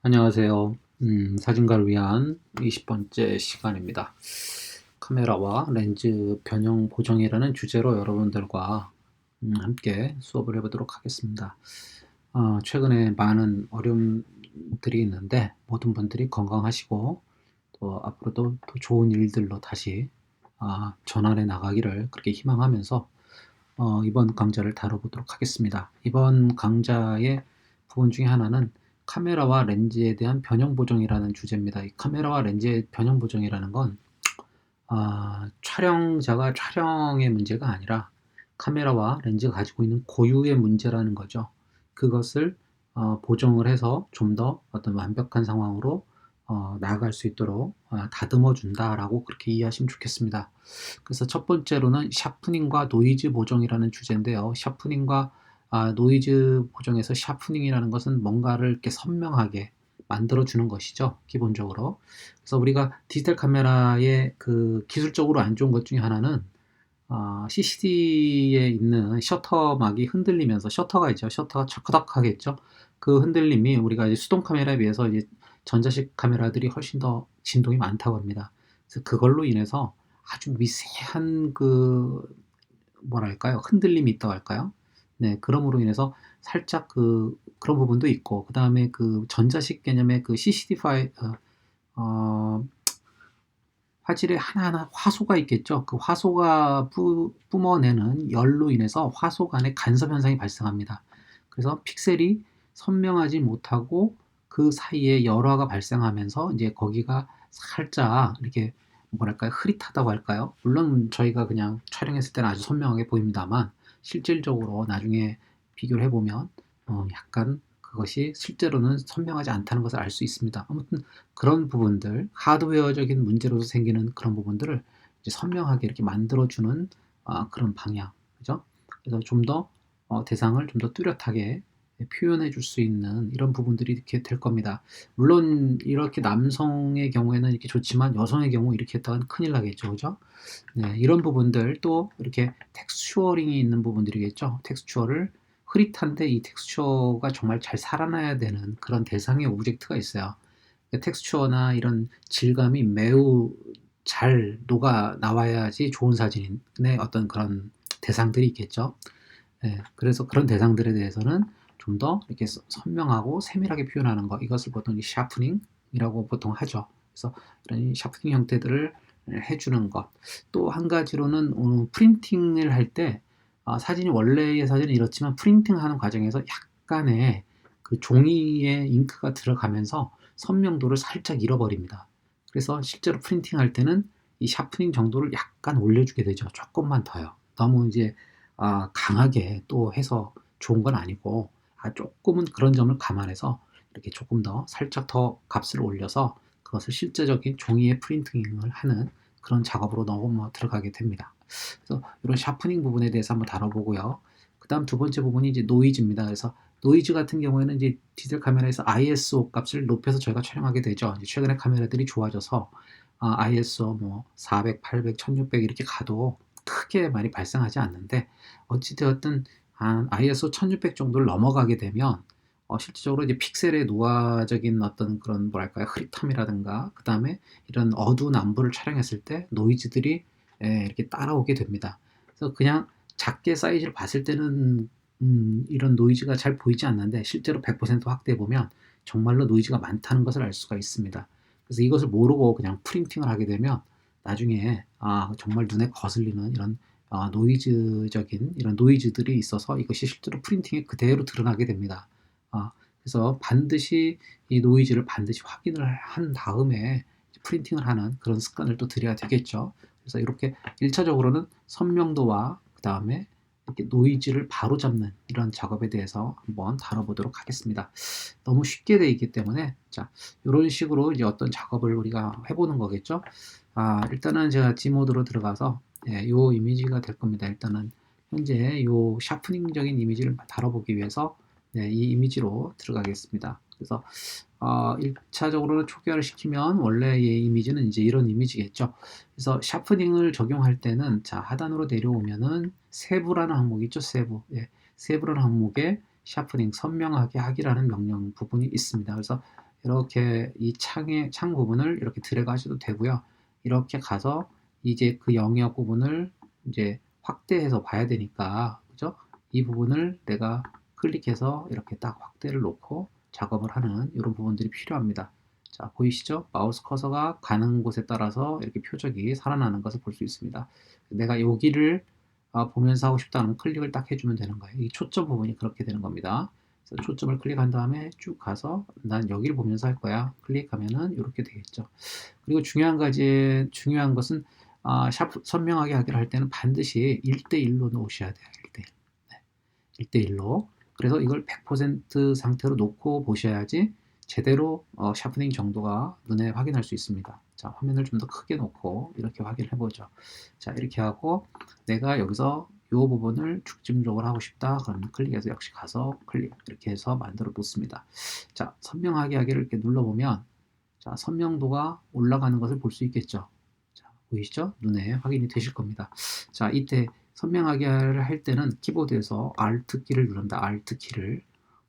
안녕하세요. 사진가를 위한 20번째 시간입니다. 카메라와 렌즈 변형 보정이라는 주제로 여러분들과 함께 수업을 해보도록 하겠습니다. 최근에 많은 어려움들이 있는데 모든 분들이 건강하시고 또 앞으로도 더 좋은 일들로 다시 전환해 나가기를 그렇게 희망하면서 이번 강좌를 다뤄보도록 하겠습니다. 이번 강좌의 부분 중에 하나는 카메라와 렌즈에 대한 변형 보정이라는 주제입니다. 이 카메라와 렌즈의 변형 보정이라는 건 촬영자가 촬영의 문제가 아니라 카메라와 렌즈가 가지고 있는 고유의 문제라는 거죠. 그것을 보정을 해서 좀 더 어떤 완벽한 상황으로 나아갈 수 있도록 다듬어 준다라고 그렇게 이해하시면 좋겠습니다. 그래서 첫 번째로는 샤프닝과 노이즈 보정이라는 주제인데요. 샤프닝과 노이즈 보정에서 샤프닝이라는 것은 뭔가를 이렇게 선명하게 만들어주는 것이죠, 기본적으로. 그래서 우리가 디지털 카메라의 그 기술적으로 안 좋은 것 중에 하나는 CCD에 있는 셔터막이 흔들리면서 셔터가 있죠. 셔터가 철커덕 하겠죠. 그 흔들림이 우리가 이제 수동 카메라에 비해서 이제 전자식 카메라들이 훨씬 더 진동이 많다고 합니다. 그래서 그걸로 인해서 아주 미세한 그 뭐랄까요? 흔들림이 있다고 할까요? 네, 그럼으로 인해서 살짝 그런 부분도 있고, 그 다음에 그 전자식 개념의 그 CCD 파일, 어, 화질에 하나하나 화소가 있겠죠. 그 화소가 뿜어내는 열로 인해서 화소 간의 간섭 현상이 발생합니다. 그래서 픽셀이 선명하지 못하고 그 사이에 열화가 발생하면서 이제 거기가 살짝 이렇게 뭐랄까요? 흐릿하다고 할까요? 물론 저희가 그냥 촬영했을 때는 아주 선명하게 보입니다만 실질적으로 나중에 비교를 해보면 약간 그것이 실제로는 선명하지 않다는 것을 알 수 있습니다. 아무튼 그런 부분들, 하드웨어적인 문제로서 생기는 그런 부분들을 이제 선명하게 이렇게 만들어주는 그런 방향, 그죠? 그래서 좀 더 대상을 좀 더 뚜렷하게 표현해 줄 수 있는 이런 부분들이 이렇게 될 겁니다. 물론 이렇게 남성의 경우에는 이렇게 좋지만 여성의 경우 이렇게 했다간 큰일 나겠죠, 그죠? 네, 이런 부분들 또 이렇게 텍스처링이 있는 부분들이겠죠. 텍스처를 흐릿한데 이 텍스처가 정말 잘 살아나야 되는 그런 대상의 오브젝트가 있어요. 텍스처나 이런 질감이 매우 잘 녹아 나와야지 좋은 사진의 어떤 그런 대상들이 있겠죠. 예, 그래서 그런 대상들에 대해서는 좀 더 이렇게 선명하고 세밀하게 표현하는 거, 이것을 보통 샤프닝이라고 보통 하죠. 그래서 이런 샤프닝 형태들을 해주는 것. 또 한 가지로는 프린팅을 할 때 사진이 원래의 사진은 이렇지만 프린팅하는 과정에서 약간의 그 종이에 잉크가 들어가면서 선명도를 살짝 잃어버립니다. 그래서 실제로 프린팅할 때는 이 샤프닝 정도를 약간 올려주게 되죠. 조금만 더요. 너무 이제 강하게 또 해서 좋은 건 아니고 조금은 그런 점을 감안해서 이렇게 조금 더 살짝 더 값을 올려서 그것을 실제적인 종이에 프린팅을 하는 그런 작업으로 너무 들어가게 됩니다. 그래서 이런 샤프닝 부분에 대해서 한번 다뤄보고요. 그 다음 두 번째 부분이 이제 노이즈입니다. 그래서 노이즈 같은 경우에는 이제 디지털 카메라에서 ISO 값을 높여서 저희가 촬영하게 되죠. 이제 최근에 카메라들이 좋아져서 ISO 뭐 400, 800, 1600 이렇게 가도 크게 많이 발생하지 않는데 어찌되었든 한 ISO 1600 정도를 넘어가게 되면 실질적으로 이제 픽셀의 노화적인 어떤 그런 뭐랄까요 흐릿함이라든가 그 다음에 이런 어두운 안부를 촬영했을 때 노이즈들이 이렇게 따라오게 됩니다. 그래서 그냥 작게 사이즈를 봤을 때는 이런 노이즈가 잘 보이지 않는데 실제로 100% 확대해 보면 정말로 노이즈가 많다는 것을 알 수가 있습니다. 그래서 이것을 모르고 그냥 프린팅을 하게 되면 나중에 정말 눈에 거슬리는 이런 노이즈적인 이런 노이즈들이 있어서 이것이 실제로 프린팅에 그대로 드러나게 됩니다. 그래서 반드시 이 노이즈를 반드시 확인을 한 다음에 프린팅을 하는 그런 습관을 또 들여야 되겠죠. 그래서 이렇게 1차적으로는 선명도와 그 다음에 이렇게 노이즈를 바로잡는 이런 작업에 대해서 한번 다뤄보도록 하겠습니다. 너무 쉽게 되어 있기 때문에 자 이런 식으로 이제 어떤 작업을 우리가 해보는 거겠죠. 일단은 제가 G 모드로 들어가서 요 이미지가 될 겁니다. 일단은 현재 요 샤프닝적인 이미지를 다뤄보기 위해서 이 이미지로 들어가겠습니다. 그래서 1차적으로는 초기화를 시키면 원래의 이미지는 이제 이런 이미지겠죠. 그래서 샤프닝을 적용할 때는 자 하단으로 내려오면은 세부라는 항목이 있죠. 세부. 세부라는 항목에 샤프닝 선명하게 하기라는 명령 부분이 있습니다. 그래서 이렇게 이 창 부분을 이렇게 드래그 하셔도 되고요. 이렇게 가서 이제 그 영역 부분을 이제 확대해서 봐야 되니까, 그죠? 이 부분을 내가 클릭해서 이렇게 딱 확대를 놓고 작업을 하는 이런 부분들이 필요합니다. 자, 보이시죠? 마우스 커서가 가는 곳에 따라서 이렇게 표적이 살아나는 것을 볼 수 있습니다. 내가 여기를 보면서 하고 싶다는 클릭을 딱 해주면 되는 거예요. 이 초점 부분이 그렇게 되는 겁니다. 그래서 초점을 클릭한 다음에 쭉 가서 난 여기를 보면서 할 거야. 클릭하면은 이렇게 되겠죠. 그리고 중요한 것은 샤프 선명하게 하기를 할 때는 반드시 1대1로 놓으셔야 돼요. 1대1. 네. 1대1로. 그래서 이걸 100% 상태로 놓고 보셔야지 제대로 샤프닝 정도가 눈에 확인할 수 있습니다. 자, 화면을 좀 더 크게 놓고 이렇게 확인해 보죠. 자, 이렇게 하고 내가 여기서 이 부분을 중점적으로 하고 싶다. 그러면 클릭해서 역시 가서 클릭 이렇게 해서 만들어 놓습니다. 자, 선명하게 하기를 이렇게 눌러보면 자, 선명도가 올라가는 것을 볼 수 있겠죠. 자, 보이시죠? 눈에 확인이 되실 겁니다. 자, 이때 선명하게 할 때는 키보드에서 Alt 키를 누른다. Alt 키를.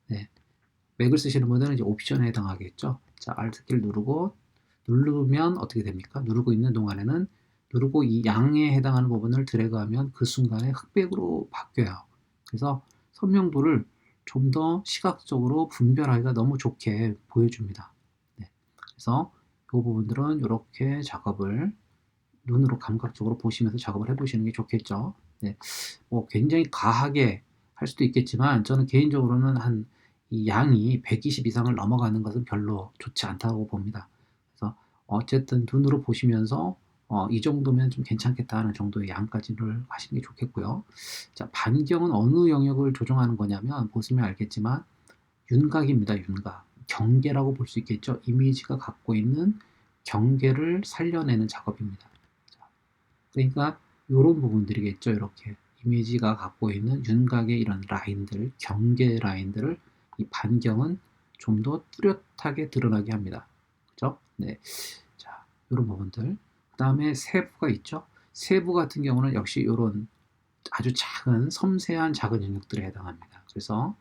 네. 맥을 쓰시는 분들은 이제 옵션에 해당하겠죠. 자, Alt 키를 누르면 어떻게 됩니까? 누르고 있는 동안에는 누르고 이 양에 해당하는 부분을 드래그하면 그 순간에 흑백으로 바뀌어요. 그래서 선명도를 좀 더 시각적으로 분별하기가 너무 좋게 보여줍니다. 네. 그래서 이 부분들은 이렇게 작업을 눈으로 감각적으로 보시면서 작업을 해보시는 게 좋겠죠. 네. 뭐 굉장히 과하게 할 수도 있겠지만 저는 개인적으로는 이 양이 120 이상을 넘어가는 것은 별로 좋지 않다고 봅니다. 그래서 어쨌든 눈으로 보시면서 이 정도면 좀 괜찮겠다 하는 정도의 양까지를 하시는 게 좋겠고요. 자, 반경은 어느 영역을 조정하는 거냐면 보시면 알겠지만 윤곽입니다. 윤곽. 경계라고 볼 수 있겠죠. 이미지가 갖고 있는 경계를 살려내는 작업입니다. 자, 그러니까 이런 부분들이겠죠. 이렇게 이미지가 갖고 있는 윤곽의 이런 라인들, 경계 라인들을 이 반경은 좀 더 뚜렷하게 드러나게 합니다. 그죠? 네. 자, 이런 부분들. 그 다음에 세부가 있죠. 세부 같은 경우는 역시 이런 아주 작은 섬세한 작은 영역들에 해당합니다. 그래서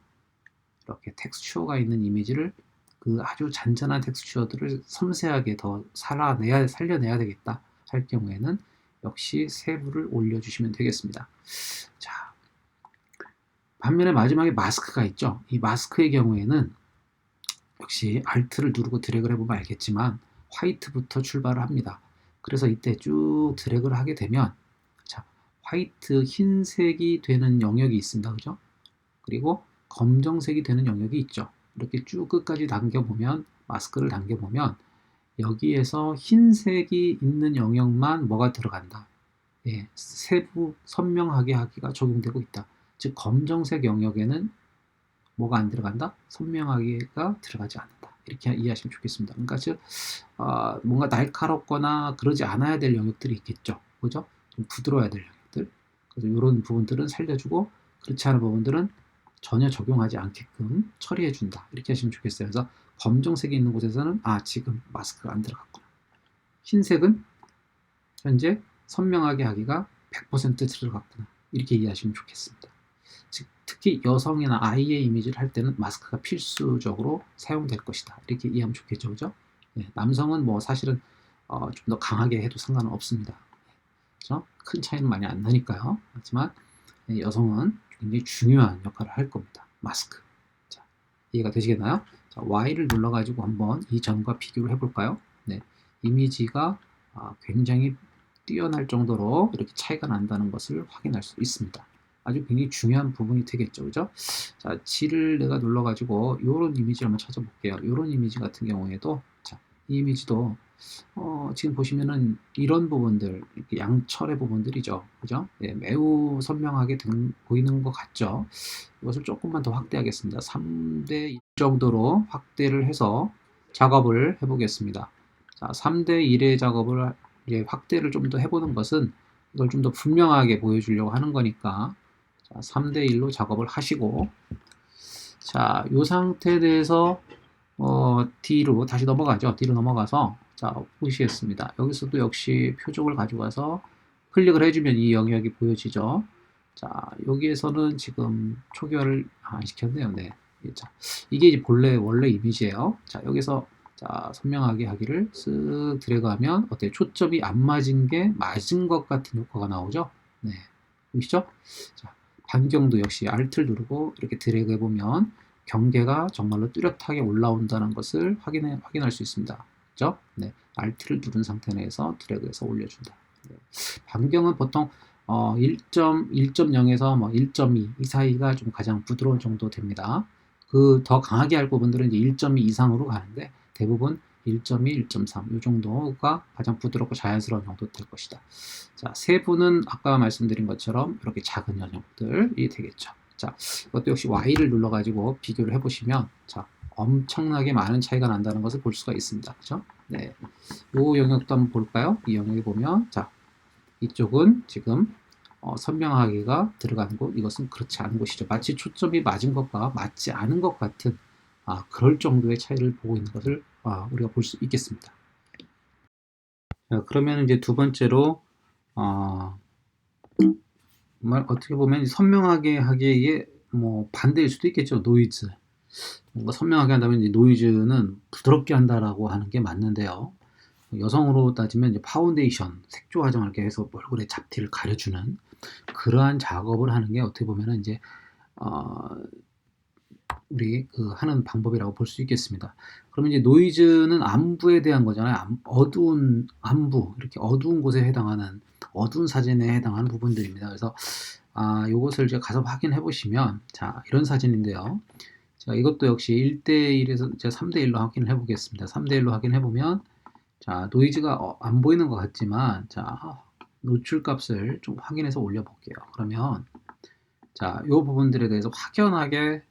이렇게 텍스처가 있는 이미지를 그 아주 잔잔한 텍스처들을 섬세하게 더 살려내야 되겠다 할 경우에는 역시 세부를 올려주시면 되겠습니다. 자, 반면에 마지막에 마스크가 있죠. 이 마스크의 경우에는 역시 Alt를 누르고 드래그를 해보면 알겠지만 화이트부터 출발을 합니다. 그래서 이때 쭉 드래그를 하게 되면 자, 화이트 흰색이 되는 영역이 있습니다. 그죠? 그리고 검정색이 되는 영역이 있죠. 이렇게 쭉 끝까지 당겨보면 마스크를 당겨보면 여기에서 흰색이 있는 영역만 뭐가 들어간다. 예, 세부 선명하게 하기가 적용되고 있다. 즉 검정색 영역에는 뭐가 안 들어간다? 선명하게가 들어가지 않는다. 이렇게 이해하시면 좋겠습니다. 그러니까 즉 뭔가 날카롭거나 그러지 않아야 될 영역들이 있겠죠. 그죠? 좀 부드러워야 될 영역들. 그래서 이런 부분들은 살려주고 그렇지 않은 부분들은 전혀 적용하지 않게끔 처리해준다. 이렇게 하시면 좋겠어요. 그래서 검정색이 있는 곳에서는 지금 마스크가 안 들어갔구나. 흰색은 현재 선명하게 하기가 100% 들어갔구나. 이렇게 이해하시면 좋겠습니다. 즉, 특히 여성이나 아이의 이미지를 할 때는 마스크가 필수적으로 사용될 것이다. 이렇게 이해하면 좋겠죠. 그죠? 네, 남성은 뭐 사실은 좀 더 강하게 해도 상관은 없습니다. 그죠? 큰 차이는 많이 안 나니까요. 하지만 여성은 굉장히 중요한 역할을 할 겁니다. 마스크. 자, 이해가 되시겠나요? 자, Y를 눌러가지고 한번 이전과 비교를 해볼까요? 네, 이미지가 굉장히 뛰어날 정도로 이렇게 차이가 난다는 것을 확인할 수 있습니다. 아주 굉장히 중요한 부분이 되겠죠. 그죠? 자, G를 내가 눌러가지고 이런 이미지를 한번 찾아볼게요. 이런 이미지 같은 경우에도 자, 이 이미지도 지금 보시면은 이런 부분들, 이렇게 양철의 부분들이죠. 그죠? 예, 매우 선명하게 보이는 것 같죠? 이것을 조금만 더 확대하겠습니다. 3대 1 정도로 확대를 해서 작업을 해보겠습니다. 자, 3대 1의 작업을 이제 확대를 좀 더 해보는 것은 이걸 좀 더 분명하게 보여주려고 하는 거니까 자, 3대 1로 작업을 하시고 자, 이 상태에 대해서 뒤로 다시 넘어가죠. 뒤로 넘어가서 자, 보시겠습니다. 여기서도 역시 표적을 가져가서 클릭을 해주면 이 영역이 보여지죠. 자, 여기에서는 지금 초기화를 안 시켰네요. 네. 자, 이게 이제 원래 이미지예요. 자, 여기서 자, 선명하게 하기를 쓱 드래그하면 어때요? 초점이 안 맞은 게 맞은 것 같은 효과가 나오죠? 네, 보이시죠? 자, 반경도 역시 Alt를 누르고 이렇게 드래그 해보면 경계가 정말로 뚜렷하게 올라온다는 것을 확인할 수 있습니다. 그죠? 네, Alt를 누른 상태 내에서 드래그해서 올려준다. 네. 반경은 보통 1.0에서 뭐 1.2 이 사이가 좀 가장 부드러운 정도 됩니다. 그 더 강하게 할 부분들은 이제 1.2 이상으로 가는데 대부분 1.2, 1.3 이 정도가 가장 부드럽고 자연스러운 정도 될 것이다. 자, 세부는 아까 말씀드린 것처럼 이렇게 작은 영역들이 되겠죠. 자, 이것도 역시 Y를 눌러가지고 비교를 해보시면 자, 엄청나게 많은 차이가 난다는 것을 볼 수가 있습니다. 그죠? 네. 이 영역도 한번 볼까요? 이 영역에 보면 자, 이쪽은 지금 선명하게가 들어가는 곳, 이것은 그렇지 않은 곳이죠. 마치 초점이 맞은 것과 맞지 않은 것 같은 그럴 정도의 차이를 보고 있는 것을 우리가 볼 수 있겠습니다. 자, 그러면 이제 두 번째로 어떻게 보면 선명하게 하기에 뭐 반대일 수도 있겠죠. 노이즈. 뭔가 선명하게 한다면 이제 노이즈는 부드럽게 한다라고 하는 게 맞는데요. 여성으로 따지면 이제 파운데이션, 색조 화장을 이렇게 해서 얼굴에 잡티를 가려주는 그러한 작업을 하는 게 어떻게 보면은 이제 우리 그 하는 방법이라고 볼 수 있겠습니다. 그러면 이제 노이즈는 안부에 대한 거잖아요. 어두운 안부, 이렇게 어두운 곳에 해당하는 어두운 사진에 해당하는 부분들입니다. 그래서 요것을 이제 가서 확인해 보시면 자, 이런 사진인데요. 자, 이것도 역시 1대1에서 제가 3대1로 확인을 해 보겠습니다. 3대1로 확인해 보면 자, 노이즈가 안 보이는 것 같지만 자, 노출 값을 좀 확인해서 올려 볼게요. 그러면 자, 요 부분들에 대해서 확연하게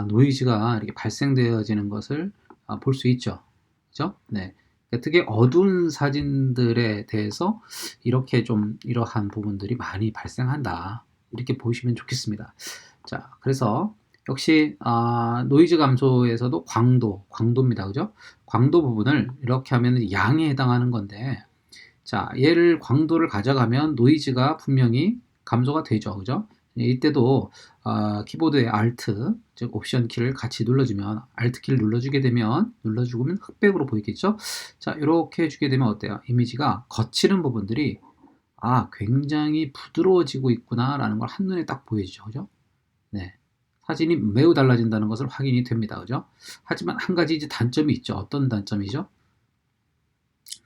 노이즈가 이렇게 발생되어지는 것을 볼 수 있죠. 그죠? 네. 특히 어두운 사진들에 대해서 이렇게 좀 이러한 부분들이 많이 발생한다. 이렇게 보시면 좋겠습니다. 자, 그래서 역시 노이즈 감소에서도 광도입니다. 그죠? 광도 부분을 이렇게 하면 양에 해당하는 건데 자, 얘를 광도를 가져가면 노이즈가 분명히 감소가 되죠. 그죠? 이때도 키보드의 Alt, 즉 옵션 키를 같이 눌러주면 Alt 키를 눌러주게 되면 눌러주면 흑백으로 보이겠죠? 자, 이렇게 해주게 되면 어때요? 이미지가 거치는 부분들이 굉장히 부드러워지고 있구나라는 걸 한눈에 딱 보이죠. 그죠? 네. 사진이 매우 달라진다는 것을 확인이 됩니다. 그죠? 하지만 한 가지 이제 단점이 있죠. 어떤 단점이죠?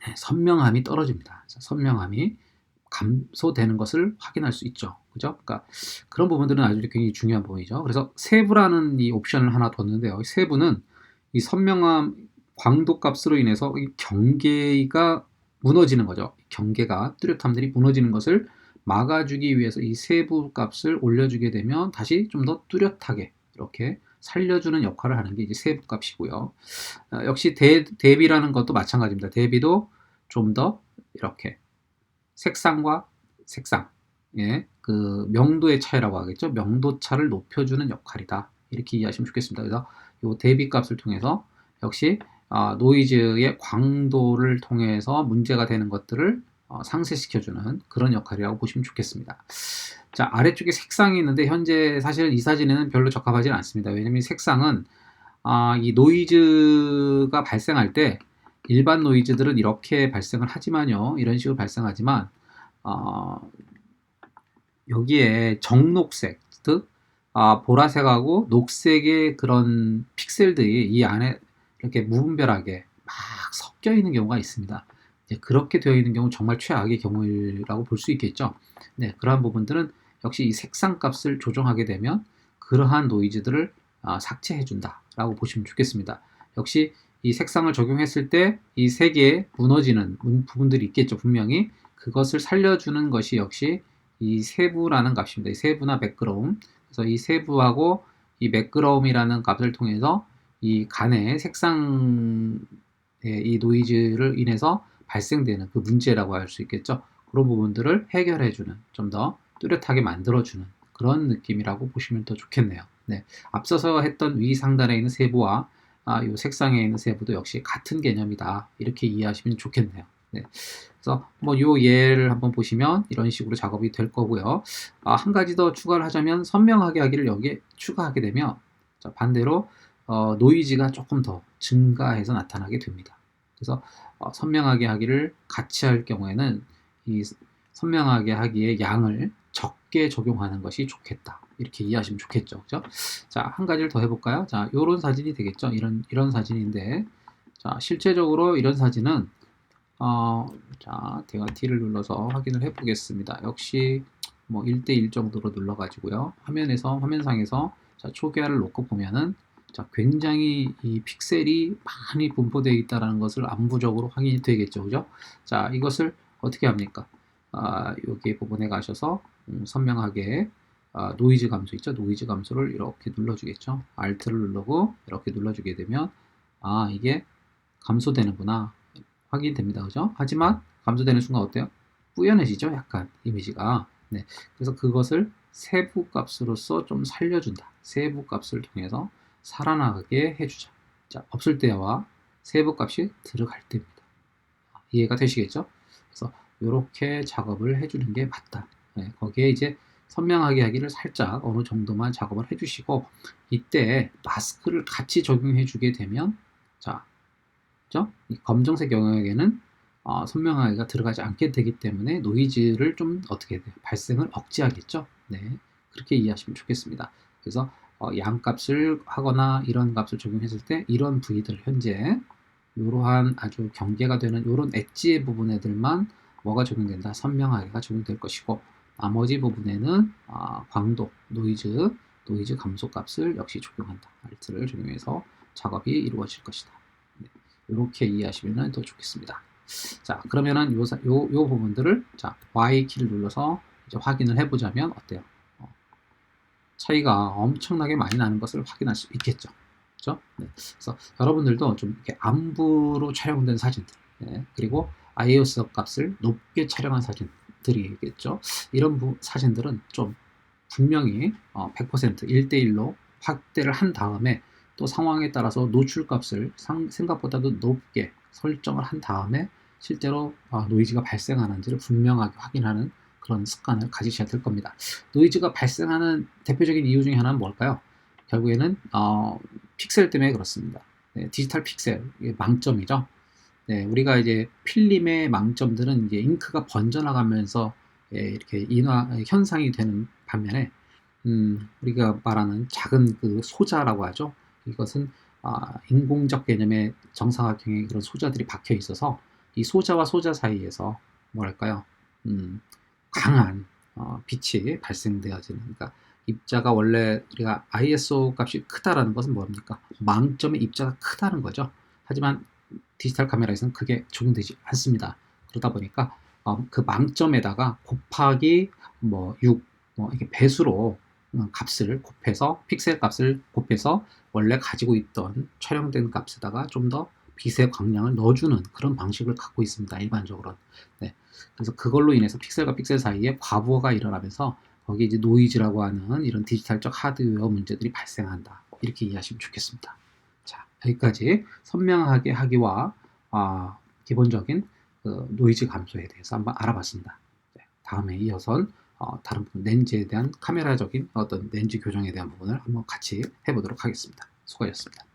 네, 선명함이 떨어집니다. 선명함이 감소되는 것을 확인할 수 있죠. 그죠? 그러니까 그런 부분들은 아주 굉장히 중요한 부분이죠. 그래서 세부라는 이 옵션을 하나 뒀는데요. 세부는 이 선명함 광도 값으로 인해서 이 경계가 무너지는 거죠. 경계가 뚜렷함들이 무너지는 것을 막아주기 위해서 이 세부 값을 올려주게 되면 다시 좀 더 뚜렷하게 이렇게 살려주는 역할을 하는 게 이제 세부 값이고요. 역시 대비라는 것도 마찬가지입니다. 대비도 좀 더 이렇게 색상과 색상, 그 명도의 차이라고 하겠죠. 명도 차를 높여주는 역할이다. 이렇게 이해하시면 좋겠습니다. 그래서 이 대비 값을 통해서 역시 노이즈의 광도를 통해서 문제가 되는 것들을 상쇄시켜주는 그런 역할이라고 보시면 좋겠습니다. 자, 아래쪽에 색상이 있는데 현재 사실은 이 사진에는 별로 적합하지는 않습니다. 왜냐면 색상은 이 노이즈가 발생할 때 일반 노이즈들은 이렇게 발생을 하지만요. 이런 식으로 발생하지만 여기에 정녹색, 즉 보라색하고 녹색의 그런 픽셀들이 이 안에 이렇게 무분별하게 막 섞여 있는 경우가 있습니다. 그렇게 되어 있는 경우 정말 최악의 경우라고 볼 수 있겠죠. 네, 그러한 부분들은 역시 이 색상 값을 조정하게 되면 그러한 노이즈들을 삭제해 준다라고 보시면 좋겠습니다. 역시 이 색상을 적용했을 때 이 색에 무너지는 부분들이 있겠죠. 분명히 그것을 살려주는 것이 역시 이 세부라는 값입니다. 이 세부나 매끄러움. 그래서 이 세부하고 이 매끄러움이라는 값을 통해서 이 간의 색상의 이 노이즈를 인해서 발생되는 그 문제라고 할 수 있겠죠. 그런 부분들을 해결해주는, 좀 더 뚜렷하게 만들어주는 그런 느낌이라고 보시면 더 좋겠네요. 네, 앞서서 했던 위 상단에 있는 세부와 이 색상에 있는 세부도 역시 같은 개념이다. 이렇게 이해하시면 좋겠네요. 네. 그래서 뭐 요 예를 한번 보시면 이런 식으로 작업이 될 거고요. 한 가지 더 추가를 하자면 선명하게 하기를 여기에 추가하게 되면 자, 반대로 노이즈가 조금 더 증가해서 나타나게 됩니다. 그래서 선명하게 하기를 같이 할 경우에는 이 선명하게 하기의 양을 적게 적용하는 것이 좋겠다. 이렇게 이해하시면 좋겠죠. 그죠? 자, 한 가지를 더 해볼까요? 자, 요런 사진이 되겠죠. 이런 사진인데, 자, 실제적으로 이런 사진은, 자, 제가 T를 눌러서 확인을 해보겠습니다. 역시, 뭐, 1대1 정도로 눌러가지고요. 화면상에서, 자, 초기화를 놓고 보면은, 자, 굉장히 이 픽셀이 많이 분포되어 있다는 것을 안부적으로 확인이 되겠죠. 그죠? 자, 이것을 어떻게 합니까? 여기 부분에 가셔서, 선명하게, 노이즈 감소 있죠? 노이즈 감소를 이렇게 눌러주겠죠? Alt를 누르고, 이렇게 눌러주게 되면, 이게 감소되는구나. 확인됩니다. 그죠? 하지만, 감소되는 순간 어때요? 뿌연해지죠? 약간, 이미지가. 네. 그래서 그것을 세부 값으로서 좀 살려준다. 세부 값을 통해서 살아나게 해주자. 자, 없을 때와 세부 값이 들어갈 때입니다. 이해가 되시겠죠? 그래서 이렇게 작업을 해주는 게 맞다. 네, 거기에 이제 선명하게 하기를 살짝 어느 정도만 작업을 해주시고 이때 마스크를 같이 적용해 주게 되면 자, 그죠? 이 검정색 영역에는 선명하게가 들어가지 않게 되기 때문에 노이즈를 좀 어떻게 돼요? 발생을 억제하겠죠? 네, 그렇게 이해하시면 좋겠습니다. 그래서 양값을 하거나 이런 값을 적용했을 때 이런 부위들 현재 이러한 아주 경계가 되는 이런 엣지의 부분에들만 뭐가 적용된다? 선명하게가 적용될 것이고 나머지 부분에는 광도, 노이즈 감소 값을 역시 적용한다. Alt를 적용해서 작업이 이루어질 것이다. 네, 이렇게 이해하시면 더 좋겠습니다. 자, 그러면은 요 부분들을 자, Y키를 눌러서 이제 확인을 해보자면 어때요? 차이가 엄청나게 많이 나는 것을 확인할 수 있겠죠. 그렇죠? 네. 그래서 여러분들도 좀 이렇게 안부로 촬영된 사진들, 네. 그리고 ISO 값을 높게 촬영한 사진들이겠죠. 이런 사진들은 좀 분명히 100% 1대1로 확대를 한 다음에 또 상황에 따라서 노출 값을 생각보다도 높게 설정을 한 다음에 실제로 노이즈가 발생하는지를 분명하게 확인하는 그런 습관을 가지셔야 될 겁니다. 노이즈가 발생하는 대표적인 이유 중에 하나는 뭘까요? 결국에는 픽셀 때문에 그렇습니다. 네, 디지털 픽셀 망점이죠. 네, 우리가 이제 필름의 망점들은 이제 잉크가 번져나가면서 이렇게 현상이 되는 반면에 우리가 말하는 작은 그 소자라고 하죠. 이것은 인공적 개념의 정사각형의 그런 소자들이 박혀 있어서 이 소자와 소자 사이에서 뭐랄까요? 강한 빛이 발생되어지는 그러니까 입자가 원래 우리가 ISO 값이 크다라는 것은 뭡니까? 망점의 입자가 크다는 거죠. 하지만 디지털 카메라에서는 그게 적용되지 않습니다. 그러다 보니까 그 망점에다가 곱하기 6, 이렇게 배수로 값을 곱해서 픽셀 값을 곱해서 원래 가지고 있던 촬영된 값에다가 좀 더 빛의 광량을 넣어주는 그런 방식을 갖고 있습니다. 일반적으로는. 네. 그래서 그걸로 인해서 픽셀과 픽셀 사이에 과부하가 일어나면서 거기에 이제 노이즈라고 하는 이런 디지털적 하드웨어 문제들이 발생한다. 이렇게 이해하시면 좋겠습니다. 자, 여기까지 선명하게 하기와 기본적인 그 노이즈 감소에 대해서 한번 알아봤습니다. 네, 다음에 이어선 다른 부분, 렌즈에 대한 카메라적인 어떤 렌즈 교정에 대한 부분을 한번 같이 해보도록 하겠습니다. 수고하셨습니다.